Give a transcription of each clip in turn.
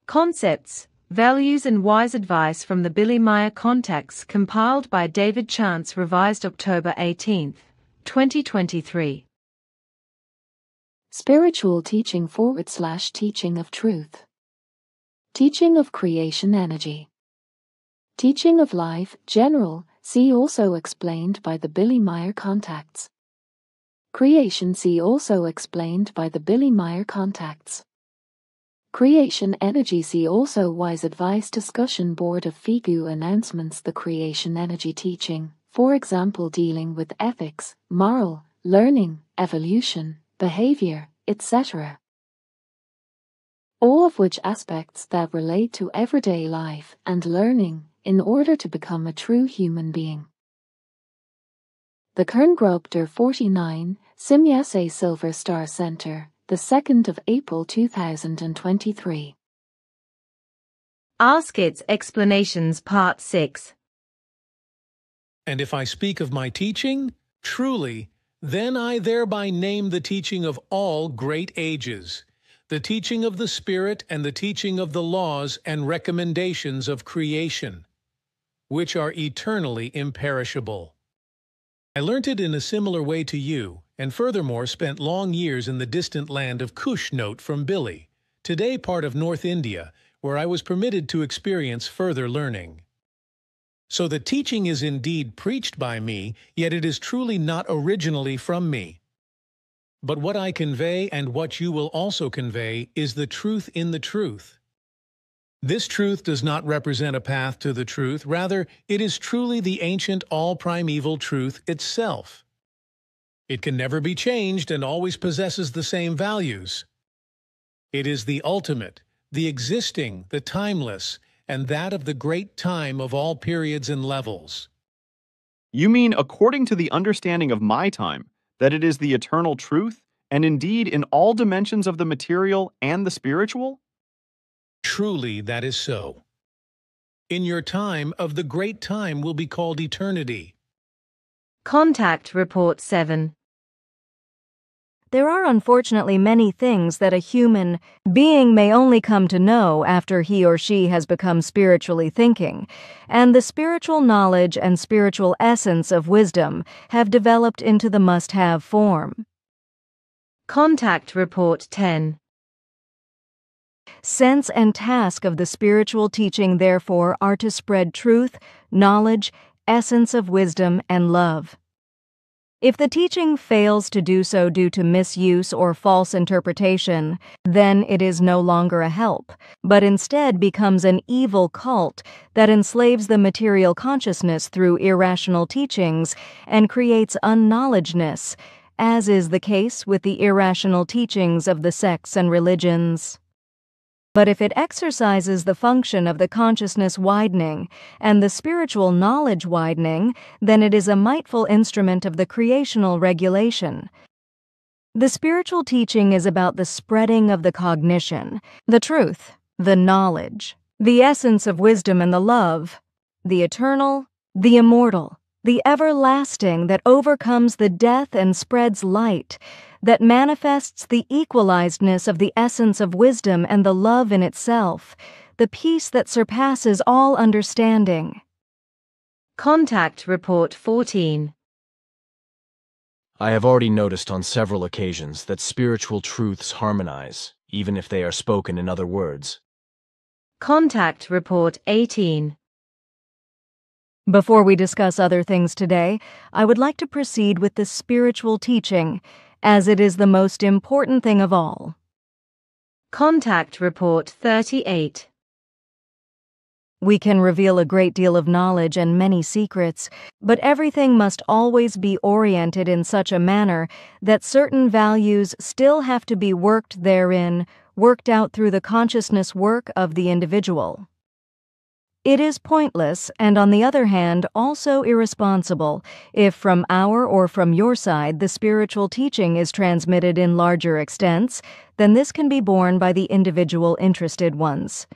Concepts, Values and Wise Advice from the Billy Meier Contacts compiled by David Chance, revised October 18, 2023. Spiritual teaching / teaching of truth. Teaching of creation energy. Teaching of life, general, see also explained by the Billy Meier Contacts. Creation, see also explained by the Billy Meier Contacts. Creation energy, see also Wise Advice Discussion Board of FIGU announcements. The creation energy teaching, for example, dealing with ethics, moral, learning, evolution, behavior, etc. All of which aspects that relate to everyday life and learning in order to become a true human being. The Kerngruppe der 49, Simyase Silver Star Center, the 2nd of April 2023. Ask Its Explanations Part 6. And if I speak of my teaching, truly, then I thereby name the teaching of all great ages, the teaching of the Spirit and the teaching of the laws and recommendations of creation, which are eternally imperishable. I learnt it in a similar way to you, and furthermore spent long years in the distant land of Kush. Note from Billy, today part of North India, where I was permitted to experience further learning. So the teaching is indeed preached by me, yet it is truly not originally from me. But what I convey and what you will also convey is the truth in the truth. This truth does not represent a path to the truth, rather, it is truly the ancient all-primeval truth itself. It can never be changed and always possesses the same values. It is the ultimate, the existing, the timeless, and that of the great time of all periods and levels. You mean, according to the understanding of my time, that it is the eternal truth, and indeed in all dimensions of the material and the spiritual? Truly, that is so. In your time, of the great time will be called eternity. Contact Report 7. There are unfortunately many things that a human being may only come to know after he or she has become spiritually thinking, and the spiritual knowledge and spiritual essence of wisdom have developed into the must-have form. Contact Report 10. Sense and task of the spiritual teaching, therefore, are to spread truth, knowledge, essence of wisdom, and love. If the teaching fails to do so due to misuse or false interpretation, then it is no longer a help, but instead becomes an evil cult that enslaves the material consciousness through irrational teachings and creates unknowledgeness, as is the case with the irrational teachings of the sects and religions. But if it exercises the function of the consciousness widening and the spiritual knowledge widening, then it is a mightful instrument of the creational regulation. The spiritual teaching is about the spreading of the cognition, the truth, the knowledge, the essence of wisdom and the love, the eternal, the immortal, the everlasting that overcomes the death and spreads light, that manifests the equalizedness of the essence of wisdom and the love in itself, the peace that surpasses all understanding. Contact Report 14. I have already noticed on several occasions that spiritual truths harmonize, even if they are spoken in other words. Contact Report 18. Before we discuss other things today, I would like to proceed with the spiritual teaching, as it is the most important thing of all. Contact Report 38. We can reveal a great deal of knowledge and many secrets, but everything must always be oriented in such a manner that certain values still have to be worked therein, worked out through the consciousness work of the individual. It is pointless, and on the other hand also irresponsible, if from our or from your side the spiritual teaching is transmitted in larger extents, then this can be borne by the individual interested ones.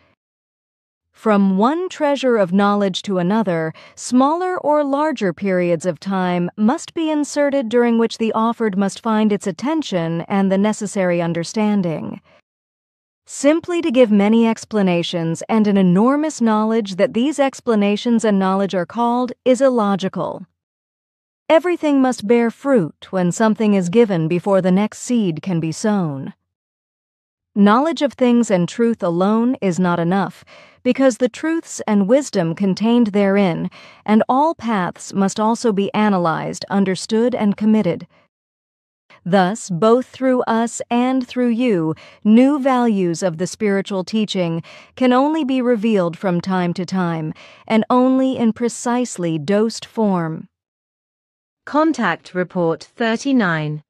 From one treasure of knowledge to another, smaller or larger periods of time must be inserted during which the offered must find its attention and the necessary understanding. simply to give many explanations and an enormous knowledge that these explanations and knowledge are called is illogical. Everything must bear fruit when something is given before the next seed can be sown. Knowledge of things and truth alone is not enough, because the truths and wisdom contained therein, and all paths must also be analyzed, understood, and committed. Thus, both through us and through you, new values of the spiritual teaching can only be revealed from time to time, and only in precisely dosed form. Contact Report 39.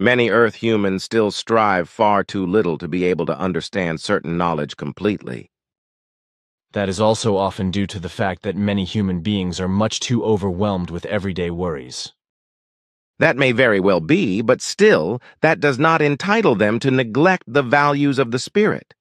Many Earth humans still strive far too little to be able to understand certain knowledge completely. That is also often due to the fact that many human beings are much too overwhelmed with everyday worries. That may very well be, but still, that does not entitle them to neglect the values of the spirit.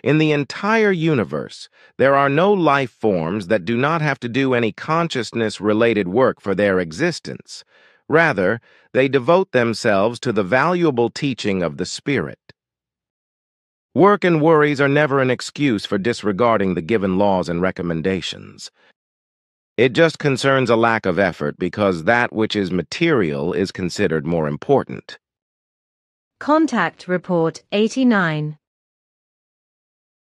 In the entire universe, there are no life forms that do not have to do any consciousness-related work for their existence. Rather, they devote themselves to the valuable teaching of the Spirit. Work and worries are never an excuse for disregarding the given laws and recommendations. It just concerns a lack of effort because that which is material is considered more important. Contact Report 89.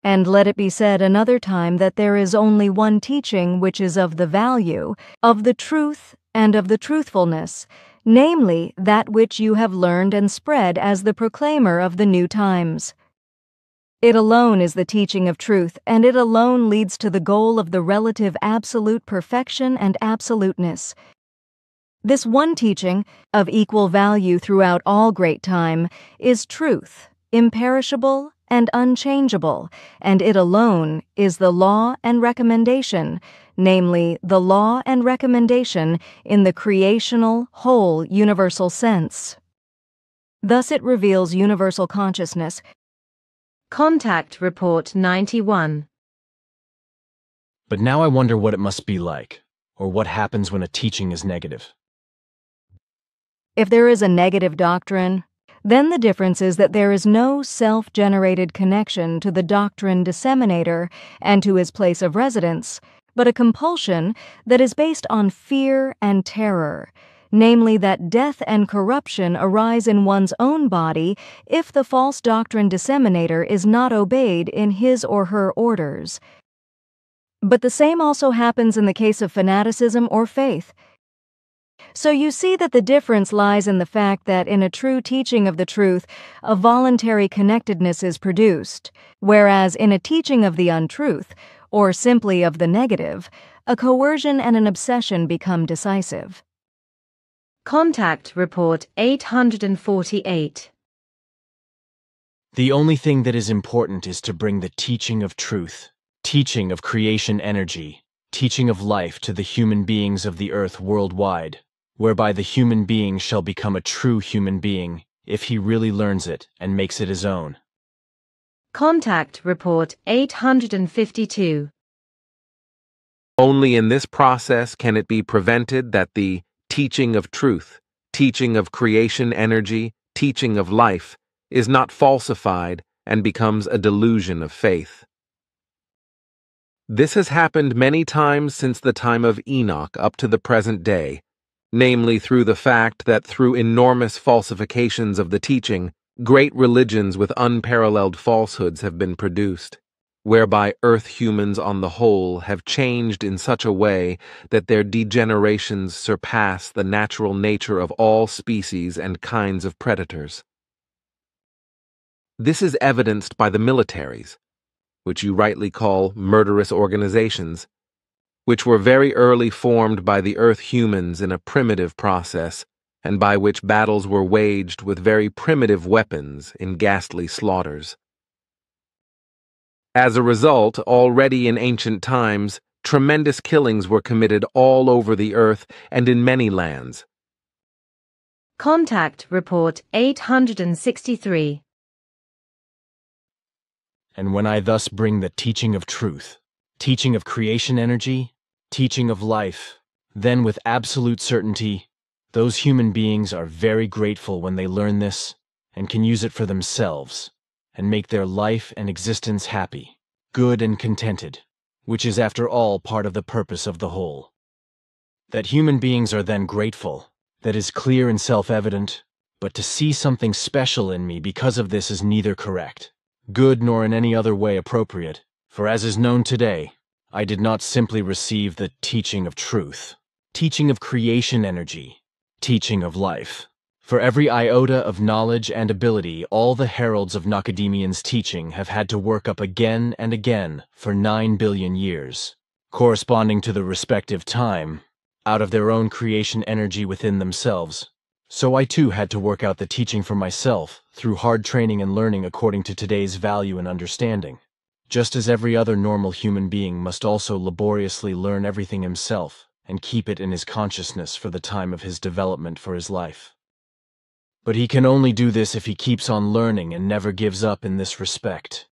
And let it be said another time that there is only one teaching which is of the value, of the truth, and of the truthfulness, namely that which you have learned and spread as the proclaimer of the new times. It alone is the teaching of truth, and it alone leads to the goal of the relative absolute perfection and absoluteness. This one teaching, of equal value throughout all great time, is truth, imperishable and unchangeable, and it alone is the law and recommendation, namely the law and recommendation in the creational, whole, universal sense. Thus it reveals universal consciousness. Contact Report 91. But now I wonder what it must be like, or what happens when a teaching is negative. If there is a negative doctrine, then the difference is that there is no self-generated connection to the doctrine disseminator and to his place of residence, but a compulsion that is based on fear and terror, namely that death and corruption arise in one's own body if the false doctrine disseminator is not obeyed in his or her orders. But the same also happens in the case of fanaticism or faith. So you see that the difference lies in the fact that in a true teaching of the truth, a voluntary connectedness is produced, whereas in a teaching of the untruth, or simply of the negative, a coercion and an obsession become decisive. Contact Report 848. The only thing that is important is to bring the teaching of truth, teaching of creation energy, teaching of life to the human beings of the earth worldwide, whereby the human being shall become a true human being if he really learns it and makes it his own. Contact Report 852. Only in this process can it be prevented that the teaching of truth, teaching of creation energy, teaching of life is not falsified and becomes a delusion of faith. This has happened many times since the time of Enoch up to the present day, namely through the fact that through enormous falsifications of the teaching, great religions with unparalleled falsehoods have been produced, whereby earth humans on the whole have changed in such a way that their degenerations surpass the natural nature of all species and kinds of predators. This is evidenced by the militaries, which you rightly call murderous organizations, which were very early formed by the earth humans in a primitive process, and by which battles were waged with very primitive weapons in ghastly slaughters. As a result, already in ancient times, tremendous killings were committed all over the earth and in many lands. Contact Report 863. And when I thus bring the teaching of truth, teaching of creation energy, teaching of life, then with absolute certainty, those human beings are very grateful when they learn this and can use it for themselves and make their life and existence happy, good and contented, which is after all part of the purpose of the whole. That human beings are then grateful, that is clear and self-evident, but to see something special in me because of this is neither correct, good nor in any other way appropriate, for as is known today, I did not simply receive the teaching of truth, teaching of creation energy, teaching of life. For every iota of knowledge and ability, all the heralds of Nakademian's teaching have had to work up again and again for 9 billion years, corresponding to the respective time, out of their own creation energy within themselves. So I too had to work out the teaching for myself through hard training and learning according to today's value and understanding, just as every other normal human being must also laboriously learn everything himself and keep it in his consciousness for the time of his development for his life. But he can only do this if he keeps on learning and never gives up in this respect.